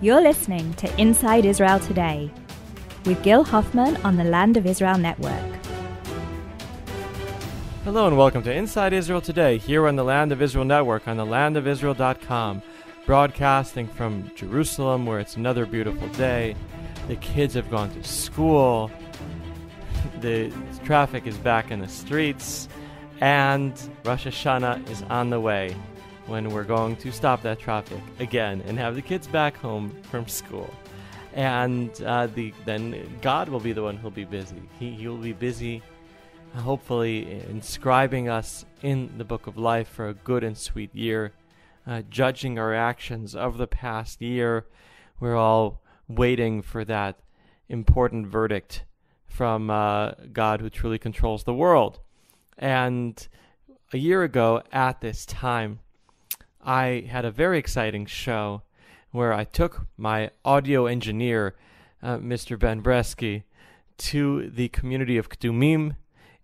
You're listening to Inside Israel Today with Gil Hoffman on the Land of Israel Network. Hello and welcome to Inside Israel Today, here on the Land of Israel Network on thelandofisrael.com, broadcasting from Jerusalem, where it's another beautiful day. The kids have gone to school, the traffic is back in the streets, and Rosh Hashanah is on the way, when we're going to stop that traffic again and have the kids back home from school. And then God will be the one who'll be busy. He will be busy, hopefully, inscribing us in the book of life for a good and sweet year, judging our actions of the past year. We're all waiting for that important verdict from God, who truly controls the world. And a year ago at this time, I had a very exciting show where I took my audio engineer, Mr. Ben Bresky, to the community of Kedumim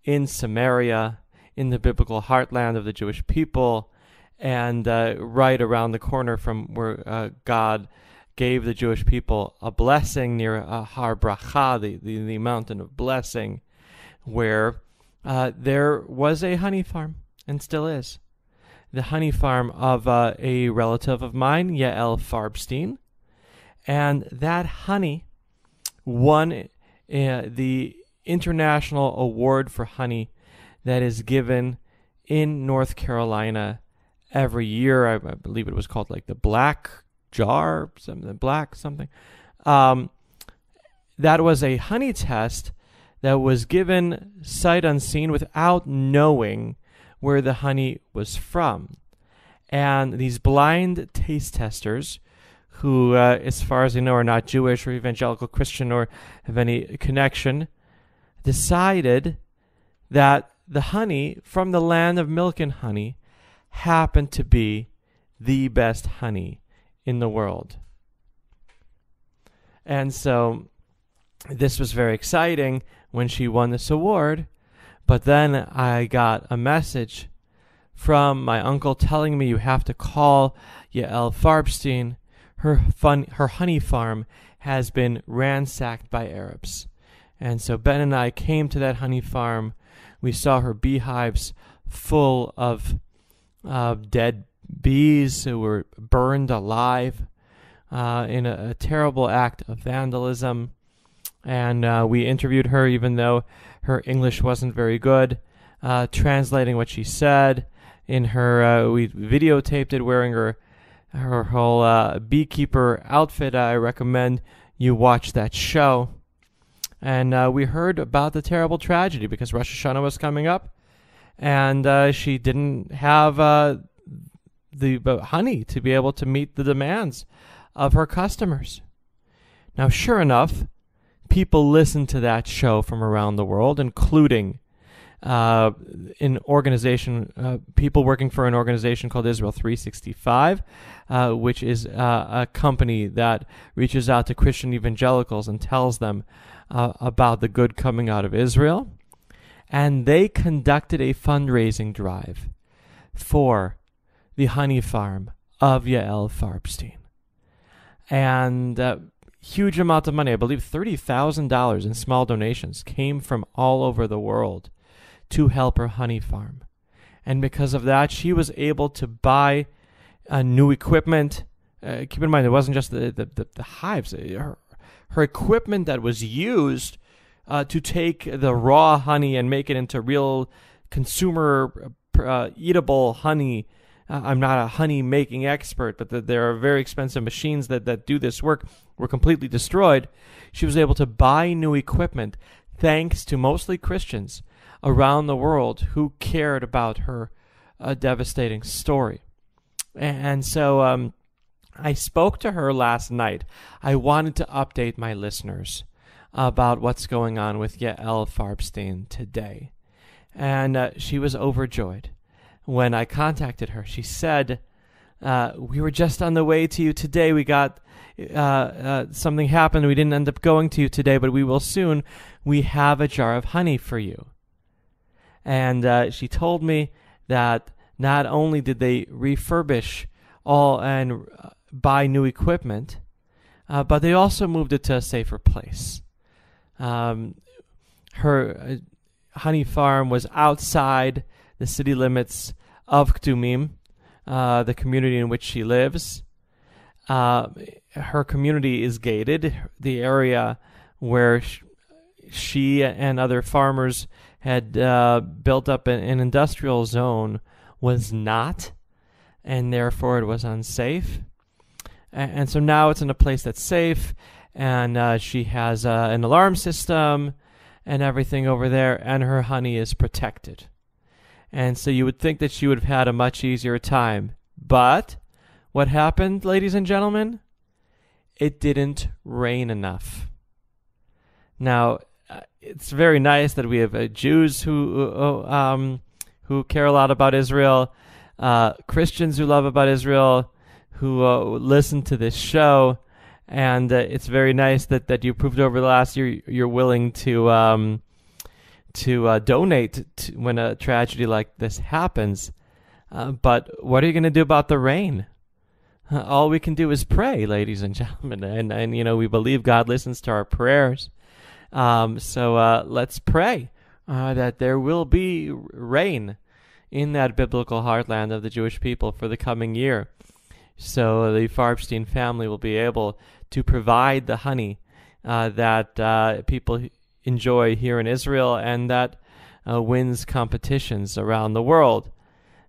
in Samaria, in the biblical heartland of the Jewish people, and right around the corner from where God gave the Jewish people a blessing near Har Bracha, the mountain of blessing, where there was a honey farm, and still is. The honey farm of a relative of mine, Yael Farbstein. And that honey won the International Award for Honey that is given in North Carolina every year. I believe it was called like the Black Jar, something. That was a honey test that was given sight unseen without knowing where the honey was from. And these blind taste testers, who, as far as I know, are not Jewish or evangelical Christian or have any connection, decided that the honey from the land of milk and honey happened to be the best honey in the world. And so this was very exciting when she won this award. But then I got a message from my uncle telling me, you have to call Yael Farbstein. Her honey farm has been ransacked by Arabs. And so Ben and I came to that honey farm. We saw her beehives full of dead bees who were burned alive in a terrible act of vandalism. And we interviewed her, even though her English wasn't very good, translating what she said. In her, we videotaped it wearing her whole beekeeper outfit. I recommend you watch that show. And we heard about the terrible tragedy because Rosh Hashanah was coming up, and she didn't have the honey to be able to meet the demands of her customers. Now, sure enough, people listen to that show from around the world, including an organization, people working for an organization called Israel 365, which is a company that reaches out to Christian evangelicals and tells them about the good coming out of Israel. And they conducted a fundraising drive for the honey farm of Yael Farbstein. And huge amount of money, I believe $30,000 in small donations came from all over the world to help her honey farm. And because of that, she was able to buy new equipment. Keep in mind, it wasn't just the hives. Her equipment that was used to take the raw honey and make it into real consumer eatable honey. I'm not a honey making expert, but there are very expensive machines that do this work, were completely destroyed. She was able to buy new equipment thanks to mostly Christians around the world who cared about her devastating story. And so I spoke to her last night. I wanted to update my listeners about what's going on with Yael Farbstein today. And she was overjoyed. When I contacted her, she said, we were just on the way to you today. We got something happened. We didn't end up going to you today, but we will soon. We have a jar of honey for you. And she told me that not only did they refurbish all and buy new equipment, but they also moved it to a safer place. Her honey farm was outside the city limits of Ktumim, the community in which she lives. Her community is gated. The area where she and other farmers had built up an industrial zone was not, and therefore it was unsafe. And so now it's in a place that's safe, and she has an alarm system and everything over there, and her honey is protected. And so you would think that she would have had a much easier time. But what happened, ladies and gentlemen? It didn't rain enough. Now, it's very nice that we have Jews who care a lot about Israel, Christians who love about Israel, who listen to this show, and it's very nice that you proved over the last year you're willing to donate when a tragedy like this happens. But what are you going to do about the rain? All we can do is pray, ladies and gentlemen, and we believe God listens to our prayers. So let's pray that there will be rain in that biblical heartland of the Jewish people for the coming year. So the Farbstein family will be able to provide the honey that people enjoy here in Israel and that wins competitions around the world.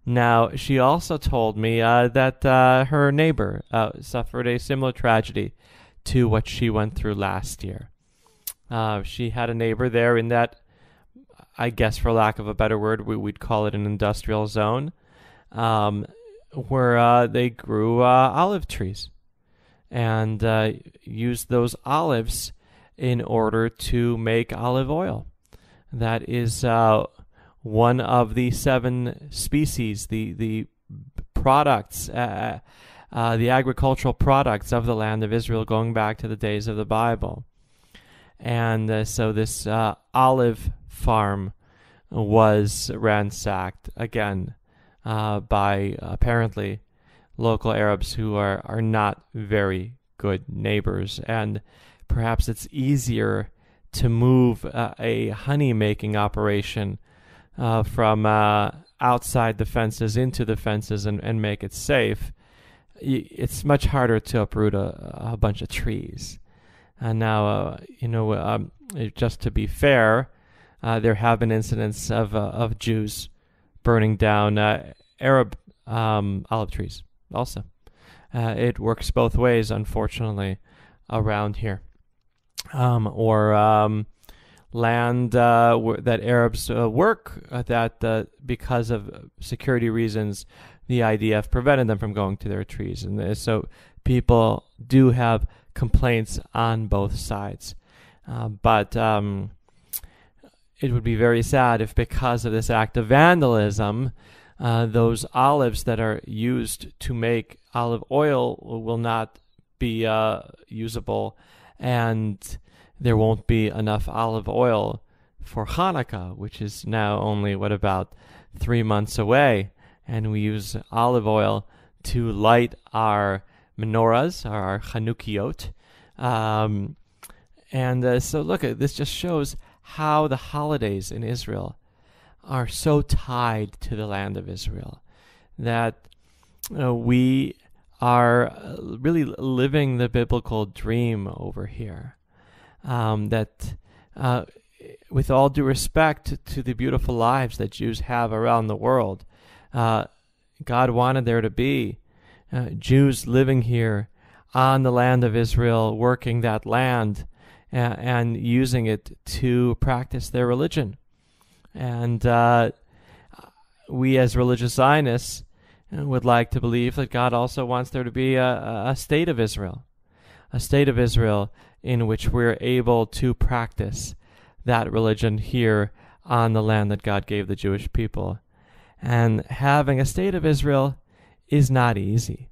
Now, she also told me that her neighbor suffered a similar tragedy to what she went through last year. She had a neighbor there in that, I guess for lack of a better word, we'd call it an industrial zone, where they grew olive trees and used those olives in order to make olive oil. That is one of the 7 species, the products, the agricultural products of the land of Israel going back to the days of the Bible. And so this olive farm was ransacked again by apparently local Arabs who are not very good neighbors. And perhaps it's easier to move a honey-making operation from outside the fences into the fences and make it safe. It's much harder to uproot a bunch of trees. And now, just to be fair, there have been incidents of Jews burning down Arab olive trees also. It works both ways, unfortunately, around here. Or land that Arabs work that because of security reasons, the IDF prevented them from going to their trees. And so people do have complaints on both sides. But it would be very sad if because of this act of vandalism, those olives that are used to make olive oil will not be usable, and there won't be enough olive oil for Hanukkah, which is now only, about 3 months away. And we use olive oil to light our menorahs, our Chanukiot. So look, this just shows how the holidays in Israel are so tied to the land of Israel, that we are really living the biblical dream over here. That with all due respect to the beautiful lives that Jews have around the world, God wanted there to be Jews living here on the land of Israel, working that land and using it to practice their religion. And we as religious Zionists would like to believe that God also wants there to be a state of Israel, in which we're able to practice that religion here on the land that God gave the Jewish people. And having a state of Israel is not easy.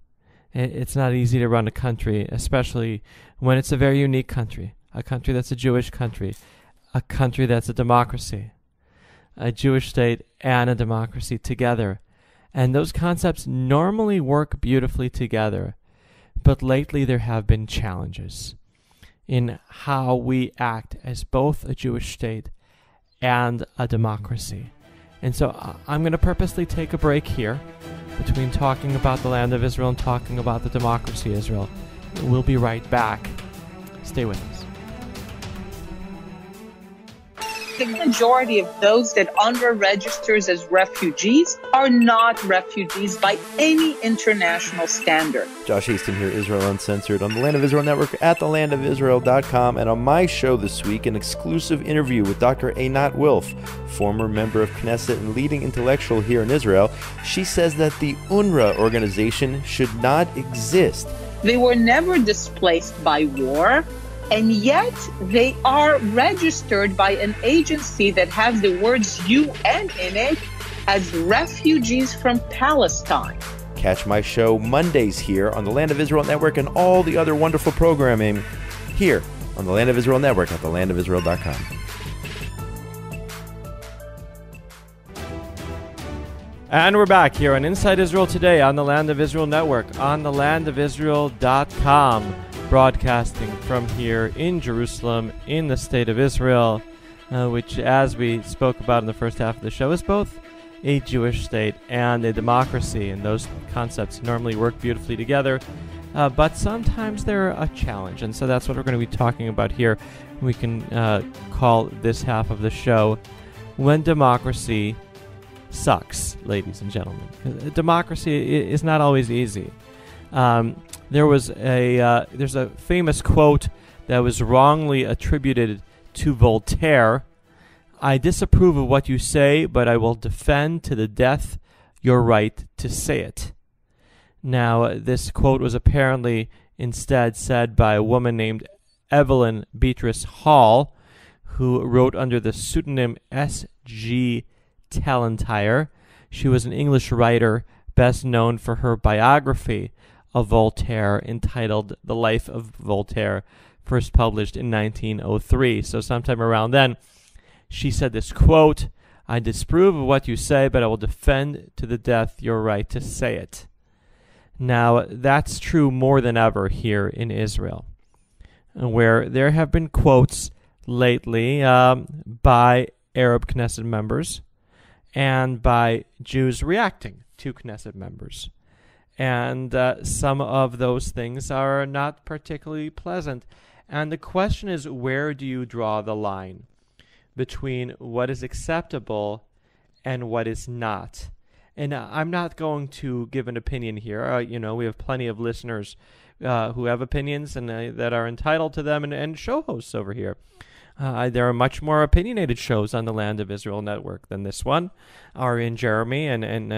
It's not easy to run a country, especially when it's a very unique country, a country that's a Jewish country, a country that's a democracy, a Jewish state and a democracy together. And those concepts normally work beautifully together. but lately there have been challenges in how we act as both a Jewish state and a democracy. And so I'm going to purposely take a break here between talking about the land of Israel and talking about the democracy of Israel. We'll be right back. Stay with us. The majority of those that UNRWA registers as refugees are not refugees by any international standard. Josh Haston here, Israel Uncensored, on the Land of Israel Network at thelandofisrael.com. And on my show this week, an exclusive interview with Dr. Einat Wilf, former member of Knesset and leading intellectual here in Israel. She says that the UNRWA organization should not exist. They were never displaced by war. And yet they are registered by an agency that has the words UN in it as refugees from Palestine. Catch my show Mondays here on the Land of Israel Network and all the other wonderful programming here on the Land of Israel Network at thelandofisrael.com. And we're back here on Inside Israel Today on the Land of Israel Network on thelandofisrael.com. Broadcasting from here in Jerusalem, in the state of Israel, which, as we spoke about in the first half of the show, is both a Jewish state and a democracy, and those concepts normally work beautifully together, but sometimes they're a challenge, and so that's what we're going to be talking about here. We can call this half of the show When Democracy Sucks, ladies and gentlemen. Democracy is not always easy. There's a famous quote that was wrongly attributed to Voltaire. I disapprove of what you say, but I will defend to the death your right to say it. Now, this quote was apparently instead said by a woman named Evelyn Beatrice Hall, who wrote under the pseudonym S.G. Tallentire. She was an English writer best known for her biography of Voltaire entitled The Life of Voltaire, first published in 1903. So sometime around then, she said this quote, I disapprove of what you say, but I will defend to the death your right to say it. Now, that's true more than ever here in Israel, where there have been quotes lately by Arab Knesset members and by Jews reacting to Knesset members. And some of those things are not particularly pleasant. And the question is, where do you draw the line between what is acceptable and what is not? And I'm not going to give an opinion here. We have plenty of listeners who have opinions and that are entitled to them, and show hosts over here. There are much more opinionated shows on the Land of Israel Network than this one. Arian Jeremy and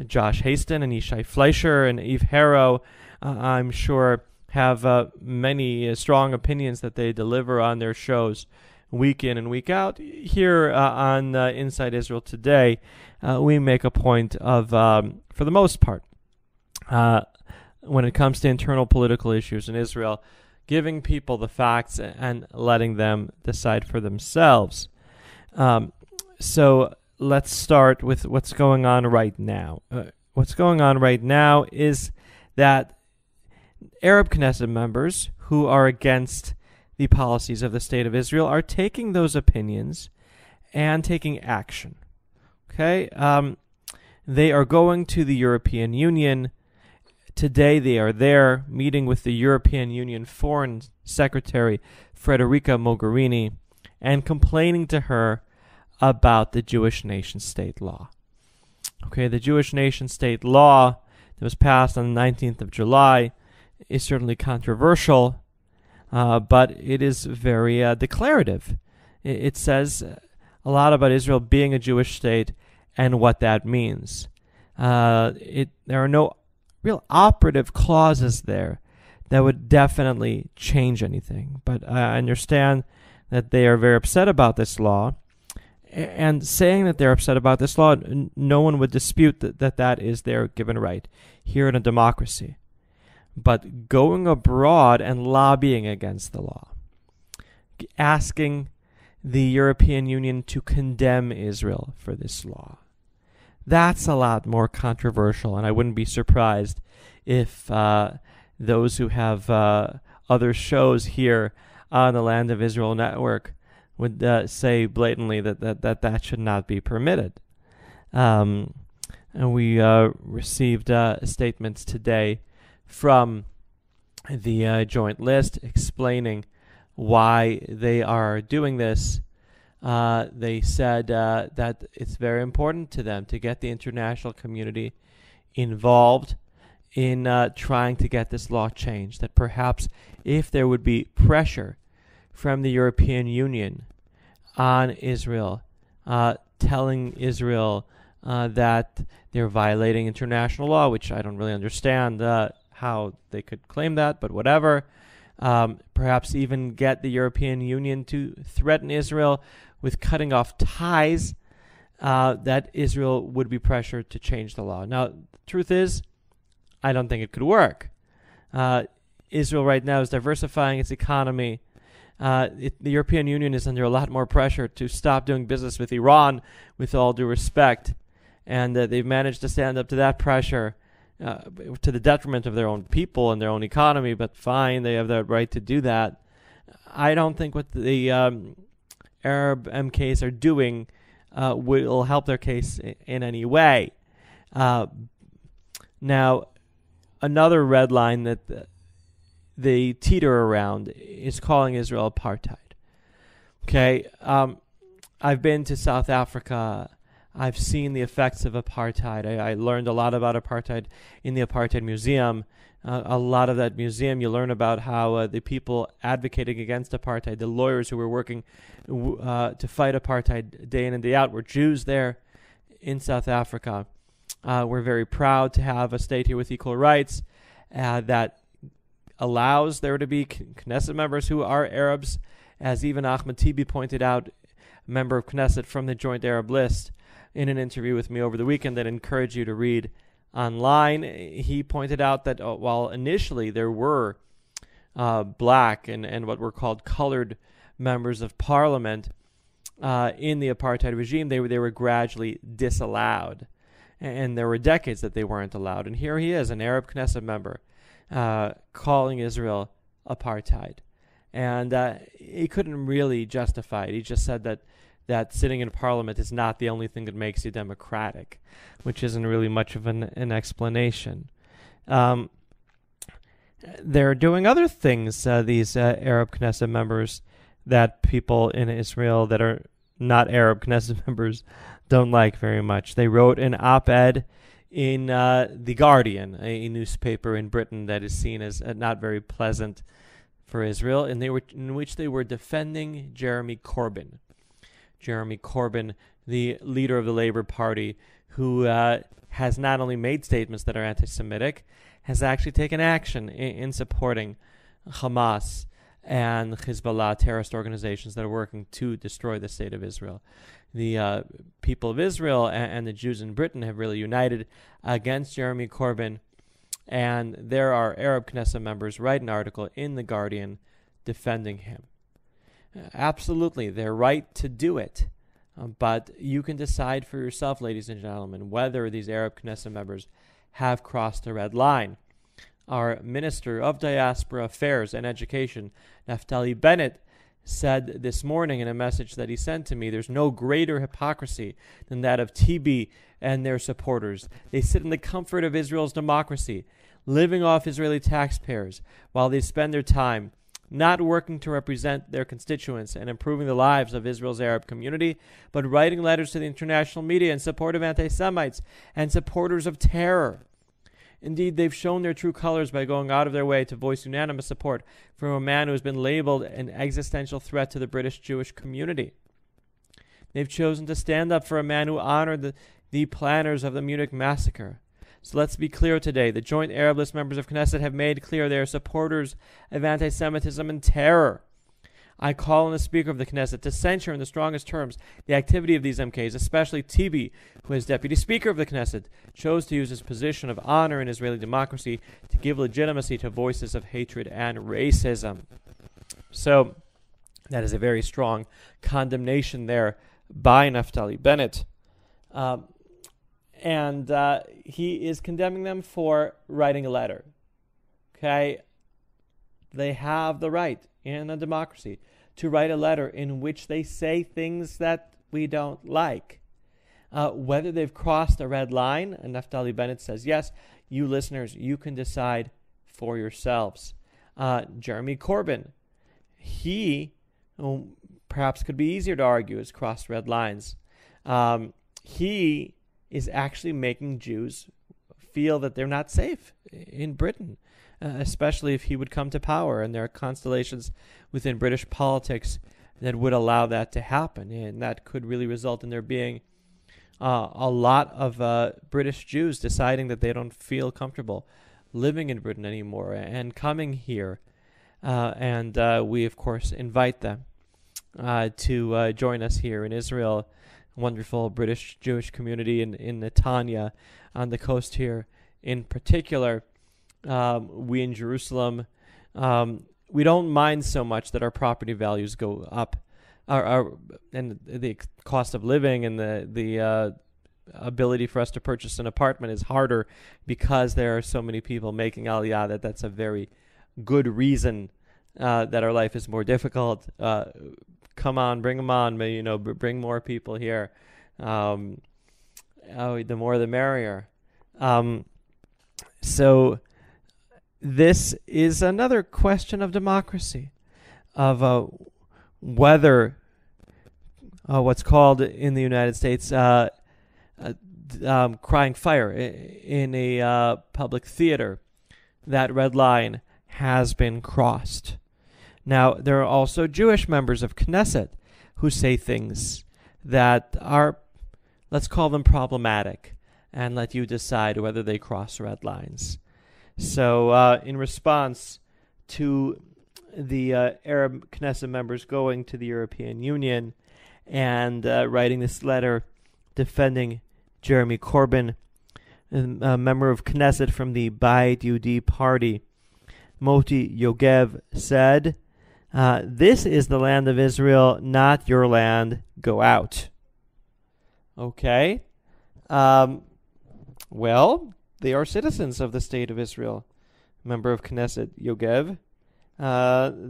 Josh Haston and Yishai Fleischer and Eve Harrow, I'm sure, have many strong opinions that they deliver on their shows week in and week out. Here on Inside Israel Today, we make a point of, for the most part, when it comes to internal political issues in Israel, giving people the facts and letting them decide for themselves. So let's start with what's going on right now. What's going on right now is that Arab Knesset members who are against the policies of the State of Israel are taking those opinions and taking action. Okay? They are going to the European Union. Today they are there meeting with the European Union Foreign Secretary Federica Mogherini and complaining to her about the Jewish nation-state law. Okay, the Jewish nation-state law that was passed on the 19th of July is certainly controversial, but it is very declarative. It says a lot about Israel being a Jewish state and what that means. There are no real operative clauses there that would definitely change anything, but I understand that they are very upset about this law. And saying that they're upset about this law, no one would dispute that is their given right here in a democracy. But going abroad and lobbying against the law, asking the European Union to condemn Israel for this law, that's a lot more controversial, and I wouldn't be surprised if the those who have other shows here on the Land of Israel Network would say blatantly that should not be permitted. And we received statements today from the Joint List explaining why they are doing this. They said that it's very important to them to get the international community involved in trying to get this law changed, that perhaps if there would be pressure from the European Union on Israel, telling Israel that they're violating international law, which I don't really understand how they could claim that, but whatever. Perhaps even get the European Union to threaten Israel with cutting off ties, that Israel would be pressured to change the law. Now, the truth is, I don't think it could work. Israel right now is diversifying its economy. The European Union is under a lot more pressure to stop doing business with Iran, with all due respect. And they've managed to stand up to that pressure to the detriment of their own people and their own economy, but fine, they have the right to do that. I don't think what the Arab MKs are doing will help their case in any way. Now, another red line that they teeter around is calling Israel apartheid. Okay, I've been to South Africa. I've seen the effects of apartheid. I learned a lot about apartheid in the Apartheid Museum. A lot of that museum, you learn about how the people advocating against apartheid, the lawyers who were working to fight apartheid day in and day out, were Jews there in South Africa. We're very proud to have a state here with equal rights that allows there to be Knesset members who are Arabs, as even Ahmed Tibi pointed out, a member of Knesset from the Joint Arab List, in an interview with me over the weekend that I encourage you to read online. He pointed out that while initially there were black and what were called colored members of parliament in the apartheid regime, they were gradually disallowed. And there were decades that they weren't allowed. And here he is, an Arab Knesset member, calling Israel apartheid. And he couldn't really justify it. He just said that sitting in parliament is not the only thing that makes you democratic, which isn't really much of an explanation. They're doing other things, these Arab Knesset members, that people in Israel that are not Arab Knesset members don't like very much. They wrote an op-ed in The Guardian, a newspaper in Britain that is seen as not very pleasant for Israel, and in which they were defending Jeremy Corbyn. Jeremy Corbyn, the leader of the Labour Party, who has not only made statements that are anti-Semitic, has actually taken action in supporting Hamas and Hezbollah, terrorist organizations that are working to destroy the state of Israel. The people of Israel and the Jews in Britain have really united against Jeremy Corbyn, and there are Arab Knesset members write an article in The Guardian defending him. Absolutely, they're right to do it. But you can decide for yourself, ladies and gentlemen, whether these Arab Knesset members have crossed the red line. Our Minister of Diaspora Affairs and Education, Naftali Bennett, said this morning in a message that he sent to me, there's no greater hypocrisy than that of TB and their supporters. They sit in the comfort of Israel's democracy, living off Israeli taxpayers, while they spend their time not working to represent their constituents and improving the lives of Israel's Arab community, but writing letters to the international media in support of anti-Semites and supporters of terror. Indeed, they've shown their true colors by going out of their way to voice unanimous support for a man who has been labeled an existential threat to the British Jewish community. They've chosen to stand up for a man who honored the planners of the Munich massacre. So let's be clear today. The Joint Arab List members of Knesset have made clear they are supporters of anti-Semitism and terror. I call on the Speaker of the Knesset to censure in the strongest terms the activity of these MKs, especially Tibi, who as Deputy Speaker of the Knesset chose to use his position of honor in Israeli democracy to give legitimacy to voices of hatred and racism. So that is a very strong condemnation there by Naftali Bennett. And he is condemning them for writing a letter. Okay? They have the right in a democracy to write a letter in which they say things that we don't like. Whether they've crossed a red line, and Naftali Bennett says, yes, you listeners, you can decide for yourselves. Jeremy Corbyn, he perhaps could be easier to argue has crossed red lines. He is actually making Jews feel that they're not safe in Britain, especially if he would come to power. And there are constellations within British politics that would allow that to happen. And that could really result in there being a lot of British Jews deciding that they don't feel comfortable living in Britain anymore and coming here. And we, of course, invite them to join us here in Israel. Wonderful British Jewish community in Netanya on the coast here in particular. We in Jerusalem, we don't mind so much that our property values go up, and the cost of living and the ability for us to purchase an apartment is harder because there are so many people making aliyah. That's a very good reason that our life is more difficult. Come on, bring them on. Bring more people here. The more the merrier. So this is another question of democracy, of whether what's called in the United States crying fire in a public theater. That red line has been crossed. Now, there are also Jewish members of Knesset who say things that are, let's call them problematic, and let you decide whether they cross red lines. So, in response to the Arab Knesset members going to the European Union and writing this letter defending Jeremy Corbyn, a member of Knesset from the Bayit Yehudi party, Moti Yogev, said, this is the land of Israel, not your land. Go out. Okay. Well, they are citizens of the state of Israel. Member of Knesset, Yogev.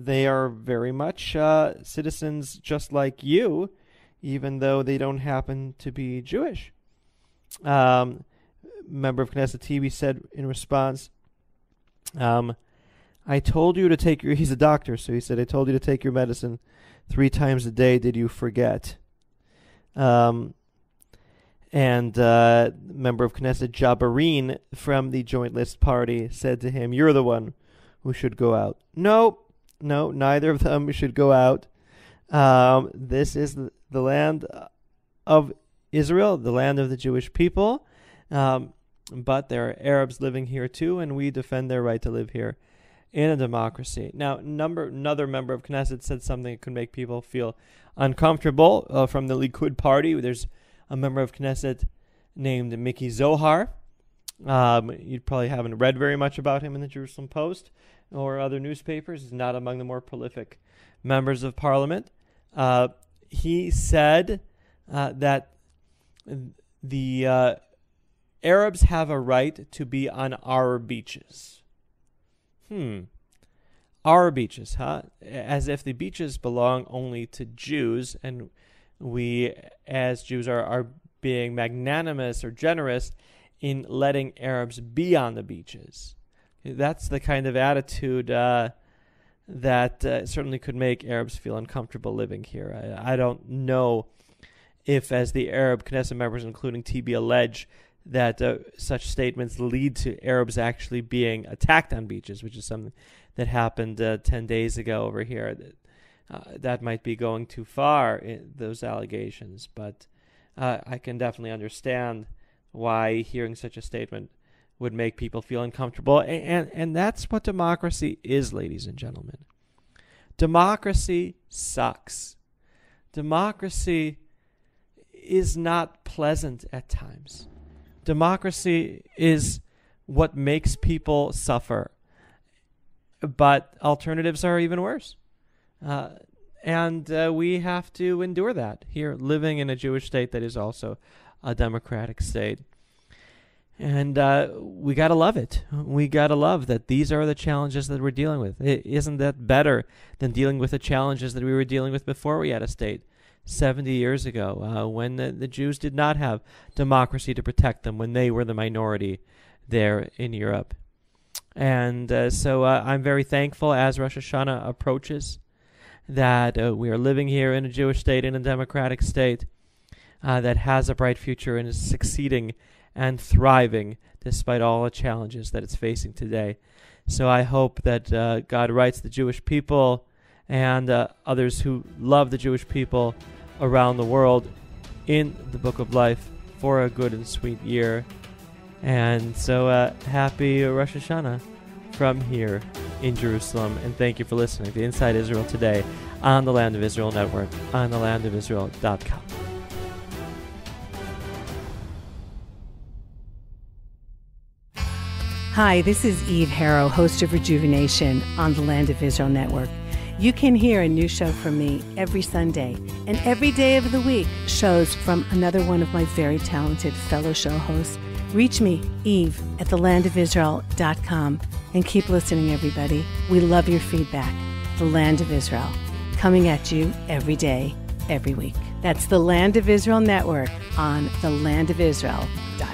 They are very much citizens just like you, even though they don't happen to be Jewish. Member of Knesset TV said in response, I told you to take he's a doctor, so he said, I told you to take your medicine 3 times a day. Did you forget? And member of Knesset Jabarin from the Joint List Party said to him, you're the one who should go out. No, neither of them should go out. This is the land of Israel, the land of the Jewish people. But there are Arabs living here too, and we defend their right to live here in a democracy. Now, another member of Knesset said something that could make people feel uncomfortable from the Likud party. There's a member of Knesset named Miki Zohar. You probably haven't read very much about him in the Jerusalem Post or other newspapers. He's not among the more prolific members of parliament. He said that the Arabs have a right to be on our beaches. Our beaches, huh? As if the beaches belong only to Jews, and we as Jews are being magnanimous or generous in letting Arabs be on the beaches. That's the kind of attitude that certainly could make Arabs feel uncomfortable living here. I don't know if, as the Arab Knesset members, including TB, allege that such statements lead to Arabs actually being attacked on beaches, which is something that happened 10 days ago over here. That might be going too far, those allegations, but I can definitely understand why hearing such a statement would make people feel uncomfortable. And that's what democracy is, ladies and gentlemen. Democracy sucks. Democracy is not pleasant at times. Democracy is what makes people suffer. But alternatives are even worse. And we have to endure that here, living in a Jewish state that is also a democratic state. And we got to love it. We got to love that these are the challenges that we're dealing with. Isn't that better than dealing with the challenges that we were dealing with before we had a state 70 years ago, when the Jews did not have democracy to protect them, when they were the minority there in Europe? And so I'm very thankful as Rosh Hashanah approaches that we are living here in a Jewish state, in a democratic state that has a bright future and is succeeding and thriving despite all the challenges that it's facing today. So I hope that God writes the Jewish people and others who love the Jewish people around the world in the Book of Life for a good and sweet year. And so happy Rosh Hashanah from here in Jerusalem. And thank you for listening to Inside Israel Today on the Land of Israel Network, on thelandofisrael.com. Hi, this is Eve Harrow, host of Rejuvenation on the Land of Israel Network. You can hear a new show from me every Sunday, and every day of the week, shows from another one of my very talented fellow show hosts. Reach me, Eve, at thelandofisrael.com, and keep listening, everybody. We love your feedback. The Land of Israel, coming at you every day, every week. That's the Land of Israel Network on thelandofisrael.com.